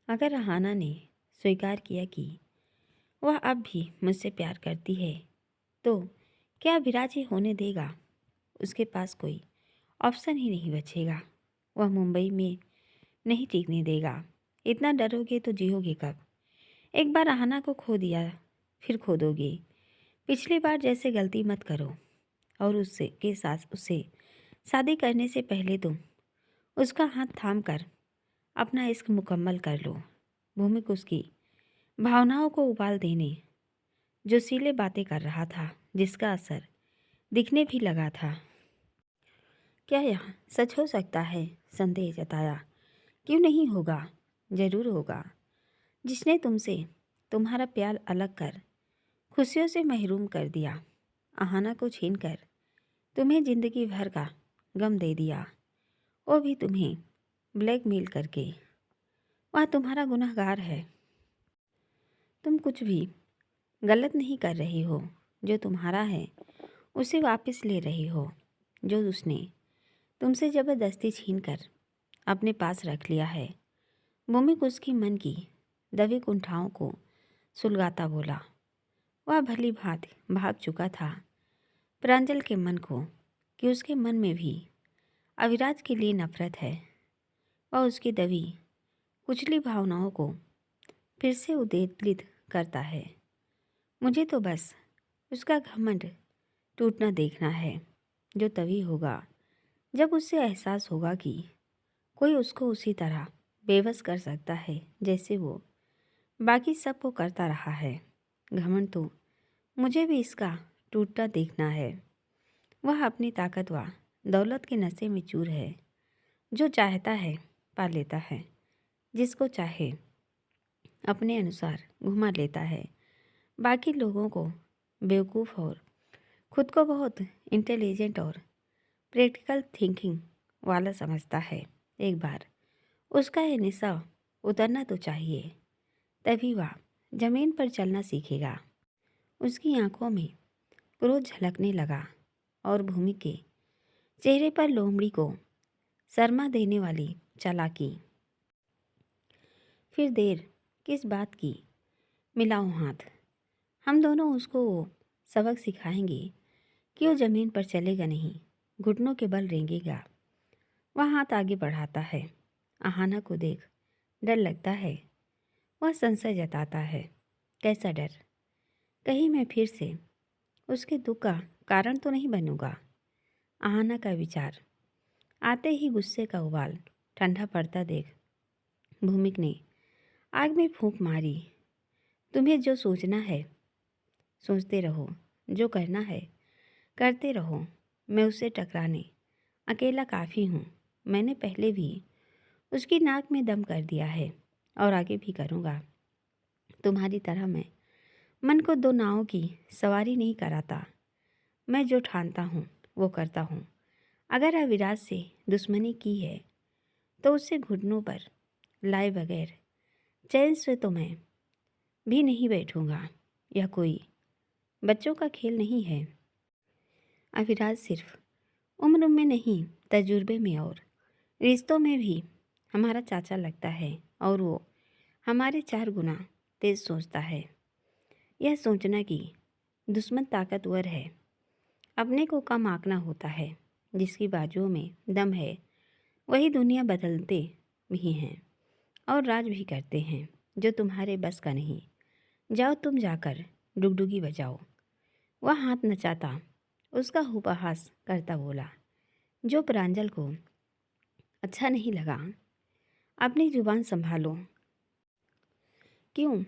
अगर रहाना ने स्वीकार किया कि वह अब भी मुझसे प्यार करती है, तो क्या विराज ये होने देगा? उसके पास कोई ऑप्शन ही नहीं बचेगा। वह मुंबई में नहीं टिकने देगा। इतना डरोगे तो जियोगे कब? एक बार रहाना को खो दिया, फिर खो दोगे। पिछली बार जैसे गलती मत करो। और उससे के साथ उससे शादी करने से पहले तुम उसका हाथ थाम कर अपना इश्क मुकम्मल कर लो। भूमिक उसकी भावनाओं को उबाल देने जोशीले बातें कर रहा था, जिसका असर दिखने भी लगा था। क्या यह सच हो सकता है? संदेह जताया। क्यों नहीं होगा? जरूर होगा। जिसने तुमसे तुम्हारा प्यार अलग कर खुशियों से महरूम कर दिया, आहाना को छीन कर तुम्हें जिंदगी भर का गम दे दिया, वो भी तुम्हें ब्लैकमेल करके। वह तुम्हारा गुनहगार है। तुम कुछ भी गलत नहीं कर रही हो। जो तुम्हारा है उसे वापस ले रही हो, जो उसने तुमसे ज़बरदस्ती छीन कर अपने पास रख लिया है। भूमिक उसकी मन की दबी कुंठाओं को सुलगाता बोला। वह भली भांति भाग चुका था प्रांजल के मन को कि उसके मन में भी अविराज के लिए नफरत है। वह उसकी दबी कुचली भावनाओं को फिर से उद्वेलित करता है। मुझे तो बस उसका घमंड टूटना देखना है, जो तभी होगा जब उससे एहसास होगा कि कोई उसको उसी तरह बेबस कर सकता है जैसे वो बाकी सबको करता रहा है। घमंड तो मुझे भी इसका टूटता देखना है। वह अपनी ताकत व दौलत के नशे में चूर है। जो चाहता है पा लेता है, जिसको चाहे अपने अनुसार घुमा लेता है। बाकी लोगों को बेवकूफ़ और खुद को बहुत इंटेलिजेंट और प्रैक्टिकल थिंकिंग वाला समझता है। एक बार उसका ये निशा उतरना तो चाहिए, तभी वह जमीन पर चलना सीखेगा। उसकी आंखों में क्रोध झलकने लगा और भूमि के चेहरे पर लोमड़ी को शर्मा देने वाली चालाकी। फिर देर किस बात की? मिलाओ हाथ। हम दोनों उसको वो सबक सिखाएंगे कि वो ज़मीन पर चलेगा नहीं, घुटनों के बल रेंगेगा। वह हाथ आगे बढ़ाता है। आहाना को देख डर लगता है। वह संशय जताता है। कैसा डर? कहीं मैं फिर से उसके दुख का कारण तो नहीं बनूंगा? आहाना का विचार आते ही गुस्से का उबाल ठंडा पड़ता देख भूमिक ने आग में फूंक मारी। तुम्हें जो सोचना है सोचते रहो, जो करना है करते रहो। मैं उससे टकराने अकेला काफ़ी हूँ। मैंने पहले भी उसकी नाक में दम कर दिया है और आगे भी करूँगा। तुम्हारी तरह मैं मन को दो नावों की सवारी नहीं कराता। मैं जो ठानता हूँ वो करता हूँ। अगर अविराज से दुश्मनी की है तो उससे घुटनों पर लाए बगैर चैन से तो मैं भी नहीं बैठूँगा। यह कोई बच्चों का खेल नहीं है। अविराज सिर्फ उम्र में नहीं, तजुर्बे में और रिश्तों में भी हमारा चाचा लगता है, और वो हमारे 4 गुना तेज सोचता है। यह सोचना कि दुश्मन ताकतवर है अपने को कम आंकना होता है। जिसकी बाजुओं में दम है वही दुनिया बदलते भी हैं और राज भी करते हैं। जो तुम्हारे बस का नहीं, जाओ तुम जाकर डुगडुगी बजाओ। वह हाथ नचाता उसका उपहास करता बोला। जो प्रांजल को अच्छा नहीं लगा, अपनी जुबान संभालो। क्यों?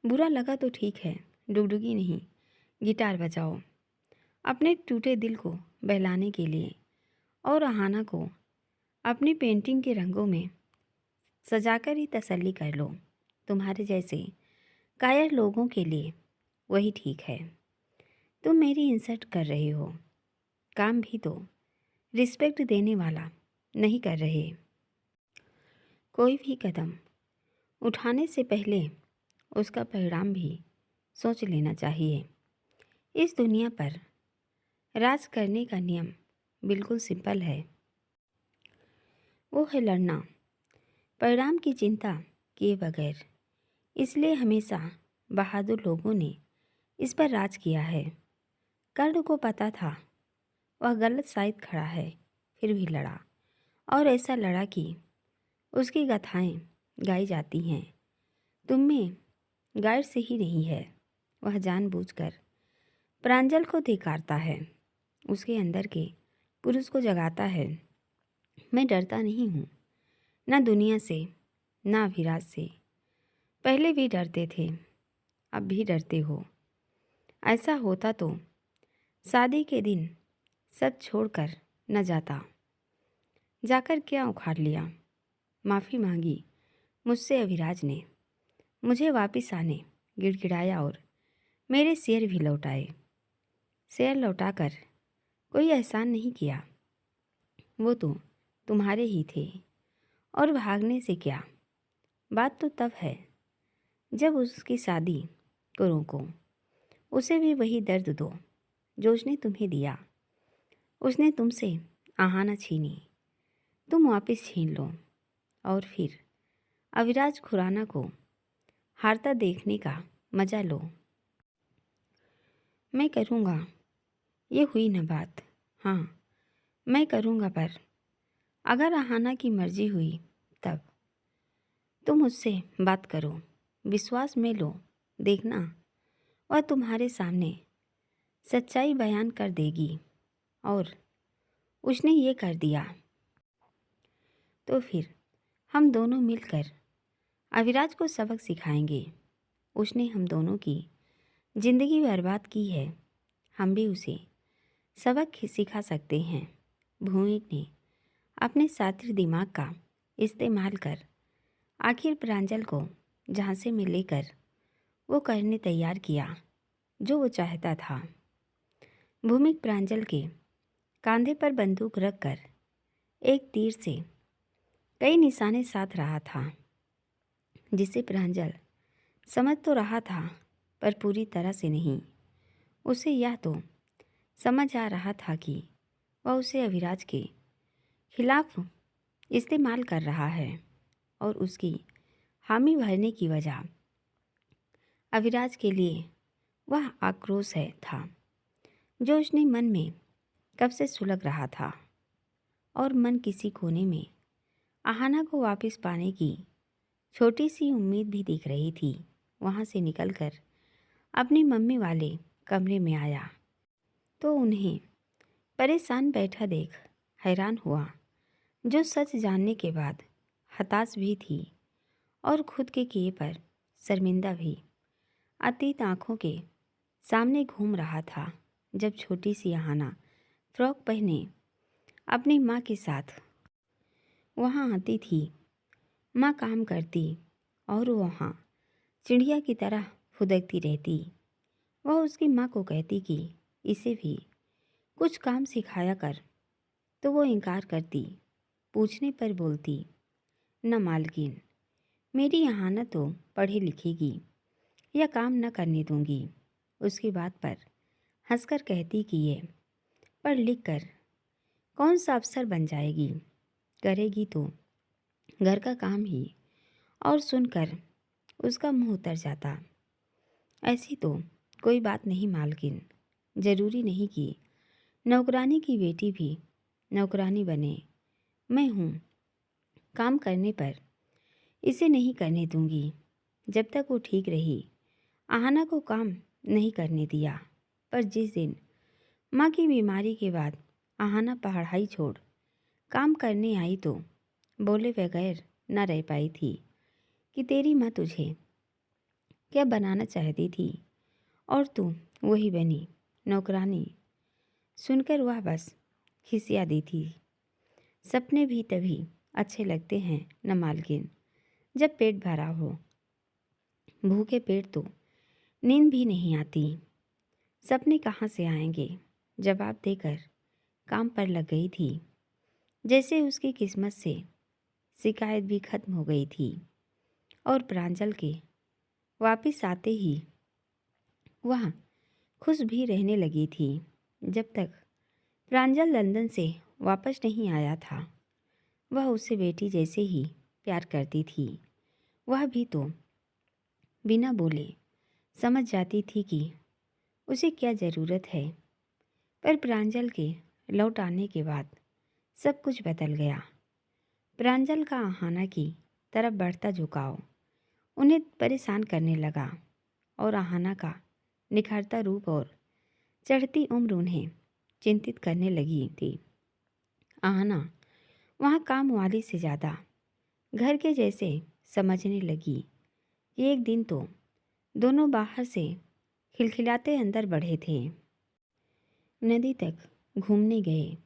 बुरा लगा तो ठीक है, डुगडुगी नहीं गिटार बजाओ अपने टूटे दिल को बहलाने के लिए, और आहाना को अपनी पेंटिंग के रंगों में सजाकर ही तसल्ली कर लो। तुम्हारे जैसे कायर लोगों के लिए वही ठीक है। तुम मेरी इंसल्ट कर रहे हो। काम भी तो रिस्पेक्ट देने वाला नहीं कर रहे। कोई भी कदम उठाने से पहले उसका परिणाम भी सोच लेना चाहिए। इस दुनिया पर राज करने का नियम बिल्कुल सिंपल है। वो है लड़ना। परिणाम की चिंता किए बगैर। इसलिए हमेशा बहादुर लोगों ने इस पर राज किया है। कर्ण को पता था वह गलत साइड खड़ा है, फिर भी लड़ा, और ऐसा लड़ा कि उसकी गाथाएं गाई जाती हैं। तुम में गाइड से ही नहीं है। वह जानबूझकर प्रांजल को धिक्कारता है, उसके अंदर के पुरुष को जगाता है। मैं डरता नहीं हूँ, ना दुनिया से, ना अभिराज से। पहले भी डरते थे, अब भी डरते हो। ऐसा होता तो शादी के दिन सब छोड़कर न जाता। जाकर क्या उखाड़ लिया। माफ़ी मांगी मुझसे अभिराज ने। मुझे वापस आने गिड़गिड़ाया और मेरे शेर भी लौटाए। शेर लौटाकर कोई एहसान नहीं किया, वो तो तुम्हारे ही थे। और भागने से क्या, बात तो तब है जब उसकी शादी को रोको। उसे भी वही दर्द दो जो उसने तुम्हें दिया। उसने तुमसे आहाना छीनी, तुम वापस छीन लो, और फिर अविराज खुराना को हारता देखने का मजा लो। मैं करूँगा, ये हुई न बात। हाँ, मैं करूँगा, पर अगर आहाना की मर्जी हुई तब। तुम उससे बात करो, विश्वास में लो, देखना वह तुम्हारे सामने सच्चाई बयान कर देगी। और उसने ये कर दिया तो फिर हम दोनों मिलकर अविराज को सबक सिखाएंगे। उसने हम दोनों की ज़िंदगी बर्बाद की है, हम भी उसे सबक सिखा सकते हैं। भूमिक ने अपने सातिर दिमाग का इस्तेमाल कर आखिर प्रांजल को झांसे में लेकर वो करने तैयार किया जो वो चाहता था। भूमिक प्रांजल के कंधे पर बंदूक रखकर एक तीर से कई निशाने साध रहा था, जिसे प्रांजल समझ तो रहा था पर पूरी तरह से नहीं। उसे यह तो समझ आ रहा था कि वह उसे अभिराज के खिलाफ इस्तेमाल कर रहा है, और उसकी हामी भरने की वजह अभिराज के लिए वह आक्रोश है था जो उसने मन में कब से सुलग रहा था। और मन किसी कोने में आहाना को वापस पाने की छोटी सी उम्मीद भी दिख रही थी। वहाँ से निकलकर अपनी मम्मी वाले कमरे में आया तो उन्हें परेशान बैठा देख हैरान हुआ, जो सच जानने के बाद हताश भी थी और खुद के किए पर शर्मिंदा भी। अतीत आँखों के सामने घूम रहा था जब छोटी सी आहाना फ्रॉक पहने अपनी माँ के साथ वहाँ आती थी। माँ काम करती और वहाँ चिड़िया की तरह फुदकती रहती। वह उसकी माँ को कहती कि इसे भी कुछ काम सिखाया कर, तो वो इनकार करती। पूछने पर बोलती, न मालकिन, मेरी आहाना तो पढ़ी लिखेगी, यह काम न करने दूंगी। उसकी बात पर हंसकर कहती कि ये पढ़ लिख कर कौन सा अफसर बन जाएगी, करेगी तो घर का काम ही। और सुनकर उसका मुंह उतर जाता, ऐसी तो कोई बात नहीं मालकिन, ज़रूरी नहीं कि नौकरानी की बेटी भी नौकरानी बने। मैं हूँ, काम करने पर इसे नहीं करने दूंगी। जब तक वो ठीक रही आहाना को काम नहीं करने दिया, पर जिस दिन माँ की बीमारी के बाद आहाना पढ़ाई छोड़ काम करने आई तो बोले बगैर न रह पाई थी कि तेरी माँ तुझे क्या बनाना चाहती थी और तू वही बनी नौकरानी। सुनकर वह बस खिसिया दी थी। सपने भी तभी अच्छे लगते हैं न मालकिन, जब पेट भरा हो। भूखे पेट तो नींद भी नहीं आती। सपने कहाँ से आएंगे। जवाब देकर काम पर लग गई थी। जैसे उसकी किस्मत से शिकायत भी खत्म हो गई थी और प्रांजल के वापस आते ही वह खुश भी रहने लगी थी। जब तक प्रांजल लंदन से वापस नहीं आया था, वह उसे बेटी जैसे ही प्यार करती थी। वह भी तो बिना बोले समझ जाती थी कि उसे क्या ज़रूरत है। पर प्रांजल के लौट आने के बाद सब कुछ बदल गया। प्रांजल का आहाना की तरफ बढ़ता झुकाव उन्हें परेशान करने लगा और आहाना का निखरता रूप और चढ़ती उम्र उन्हें चिंतित करने लगी थी। आहाना वहाँ काम वाली से ज़्यादा घर के जैसे समझने लगी कि एक दिन तो दोनों बाहर से खिलखिलाते अंदर बढ़े थे। नदी तक घूमने गए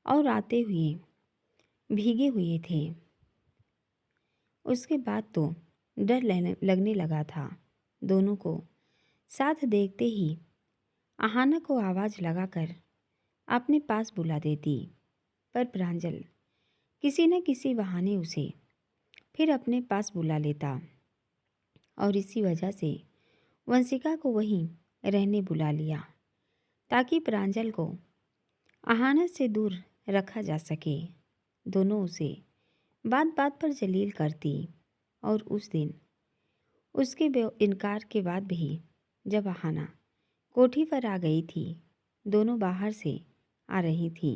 और आते हुए भीगे हुए थे। उसके बाद तो डर लगने लगा था। दोनों को साथ देखते ही आहाना को आवाज़ लगाकर अपने पास बुला देती, पर प्रांजल किसी न किसी बहाने उसे फिर अपने पास बुला लेता और इसी वजह से वंशिका को वहीं रहने बुला लिया ताकि प्रांजल को आहाना से दूर रखा जा सके। दोनों उसे बात बात पर जलील करती और उस दिन उसके इनकार के बाद भी जब आहाना कोठी पर आ गई थी, दोनों बाहर से आ रही थी।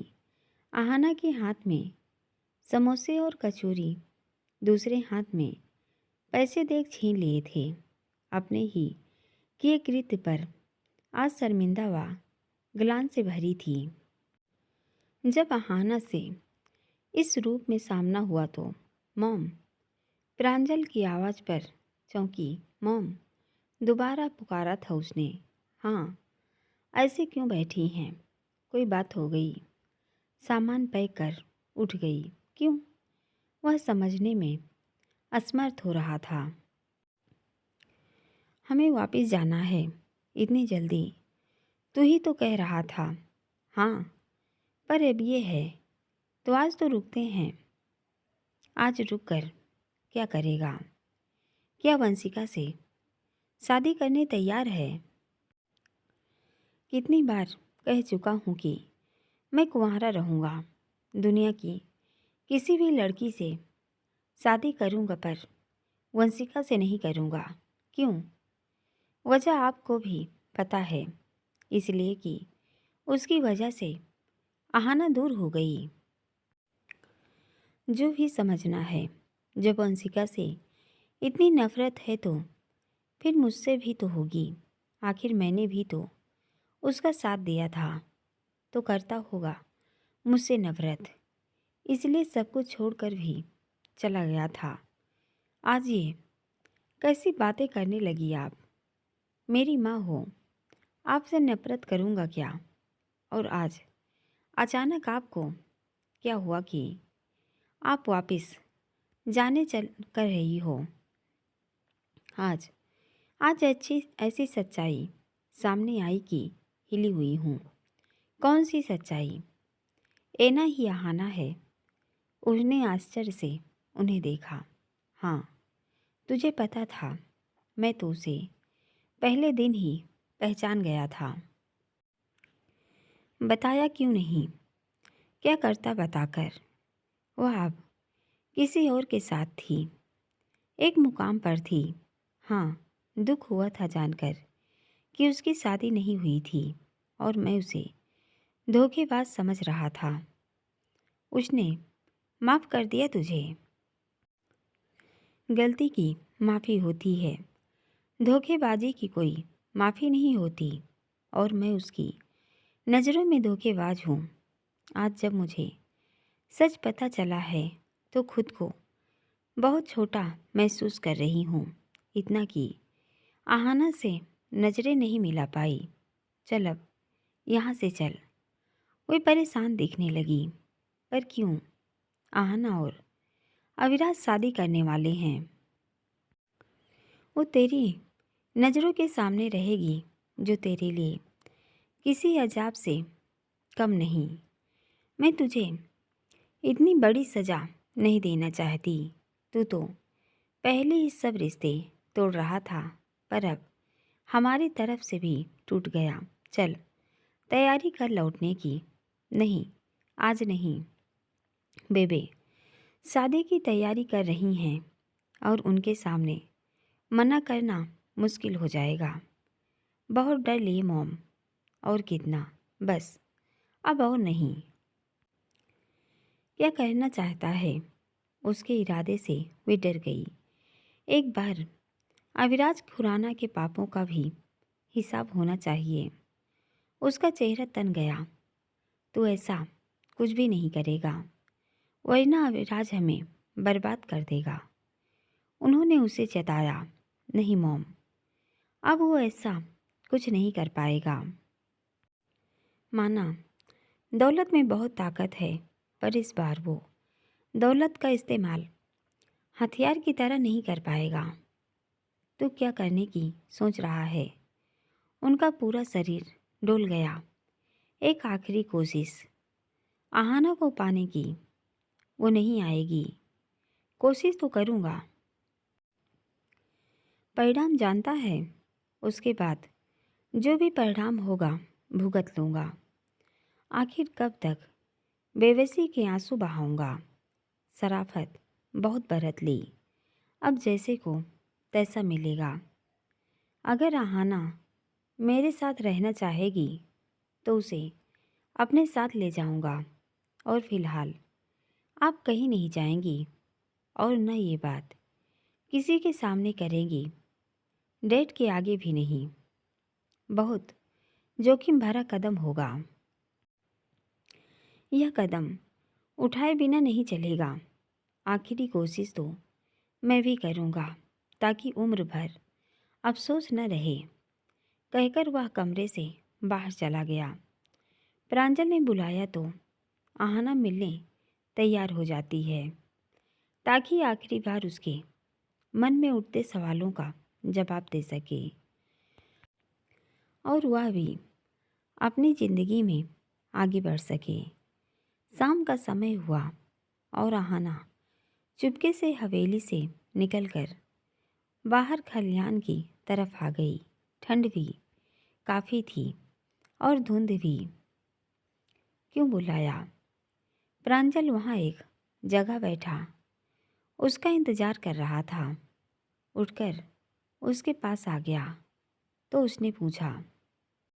आहाना के हाथ में समोसे और कचौरी, दूसरे हाथ में पैसे देख छीन लिए थे। अपने ही किए कृत्य पर आज शर्मिंदा व ग्लानि से भरी थी। जब आहाना से इस रूप में सामना हुआ तो मॉम प्रांजल की आवाज़ पर चौंकी। मॉम दोबारा पुकारा था उसने। हाँ, ऐसे क्यों बैठी हैं? कोई बात हो गई? सामान पैक कर उठ गई क्यों? वह समझने में असमर्थ हो रहा था। हमें वापस जाना है इतनी जल्दी? तू ही तो कह रहा था। हाँ, पर अब ये है तो आज तो रुकते हैं। आज रुक कर क्या करेगा? क्या वंशिका से शादी करने तैयार है? कितनी बार कह चुका हूँ कि मैं कुंवारा रहूँगा। दुनिया की किसी भी लड़की से शादी करूँगा, पर वंशिका से नहीं करूँगा। क्यों? वजह आपको भी पता है, इसलिए कि उसकी वजह से आहाना दूर हो गई। जो भी समझना है, जब वंशिका से इतनी नफरत है तो फिर मुझसे भी तो होगी। आखिर मैंने भी तो उसका साथ दिया था, तो करता होगा मुझसे नफरत। इसलिए सब कुछ छोड़कर भी चला गया था। आज ये कैसी बातें करने लगी आप? मेरी माँ हो, आपसे नफरत करूँगा क्या? और आज अचानक आपको क्या हुआ कि आप वापस जाने चल कर रही हो? आज आज ऐसी सच्चाई सामने आई कि हिली हुई हूँ। कौन सी सच्चाई? एना ही आहाना है। उसने आश्चर्य से उन्हें देखा। हाँ, तुझे पता था। मैं तो उसे पहले दिन ही पहचान गया था। बताया क्यों नहीं? क्या करता बताकर? वह अब किसी और के साथ थी, एक मुकाम पर थी। हाँ, दुख हुआ था जानकर कि उसकी शादी नहीं हुई थी और मैं उसे धोखेबाज समझ रहा था। उसने माफ़ कर दिया तुझे? गलती की माफ़ी होती है, धोखेबाजी की कोई माफ़ी नहीं होती। और मैं उसकी नज़रों में धोखेबाज हूँ। आज जब मुझे सच पता चला है तो खुद को बहुत छोटा महसूस कर रही हूँ। इतना कि आहाना से नज़रें नहीं मिला पाई। चल अब यहाँ से चल। वह परेशान दिखने लगी। पर क्यों? आहाना और अविराज शादी करने वाले हैं। वो तेरी नज़रों के सामने रहेगी, जो तेरे लिए किसी अजाब से कम नहीं। मैं तुझे इतनी बड़ी सज़ा नहीं देना चाहती। तू तो पहले ही सब रिश्ते तोड़ रहा था, पर अब हमारी तरफ से भी टूट गया। चल तैयारी कर लौटने की। नहीं, आज नहीं। बेबे शादी की तैयारी कर रही हैं। और उनके सामने मना करना मुश्किल हो जाएगा। बहुत डर लिए मॉम। और कितना, बस अब और नहीं। क्या कहना चाहता है, उसके इरादे से वे डर गई। एक बार अविराज खुराना के पापों का भी हिसाब होना चाहिए। उसका चेहरा तन गया। तो ऐसा कुछ भी नहीं करेगा, वरना अविराज हमें बर्बाद कर देगा। उन्होंने उसे चेताया, नहीं मॉम, अब वो ऐसा कुछ नहीं कर पाएगा। माना दौलत में बहुत ताकत है, पर इस बार वो दौलत का इस्तेमाल हथियार की तरह नहीं कर पाएगा। तो क्या करने की सोच रहा है? उनका पूरा शरीर डोल गया। एक आखिरी कोशिश आहाना को पाने की। वो नहीं आएगी। कोशिश तो करूँगा। परिणाम जानता है, उसके बाद जो भी परिणाम होगा भुगत लूँगा। आखिर कब तक बेबसी के आंसू बहाऊंगा। शराफत बहुत बरत ली, अब जैसे को तैसा मिलेगा। अगर आहाना मेरे साथ रहना चाहेगी तो उसे अपने साथ ले जाऊंगा। और फिलहाल आप कहीं नहीं जाएंगी और न ये बात किसी के सामने करेंगी, डेट के आगे भी नहीं। बहुत जोखिम भरा कदम होगा। यह कदम उठाए बिना नहीं चलेगा। आखिरी कोशिश तो मैं भी करूँगा, ताकि उम्र भर अफसोस न रहे। कहकर वह कमरे से बाहर चला गया। प्रांजल ने बुलाया तो आहाना मिलने तैयार हो जाती है, ताकि आखिरी बार उसके मन में उठते सवालों का जवाब दे सके और वह भी अपनी ज़िंदगी में आगे बढ़ सके। शाम का समय हुआ और आहाना चुपके से हवेली से निकलकर बाहर खलियान की तरफ आ गई। ठंड भी काफ़ी थी और धुंध भी। क्यों बुलाया? प्रांजल वहाँ एक जगह बैठा उसका इंतज़ार कर रहा था। उठकर उसके पास आ गया तो उसने पूछा,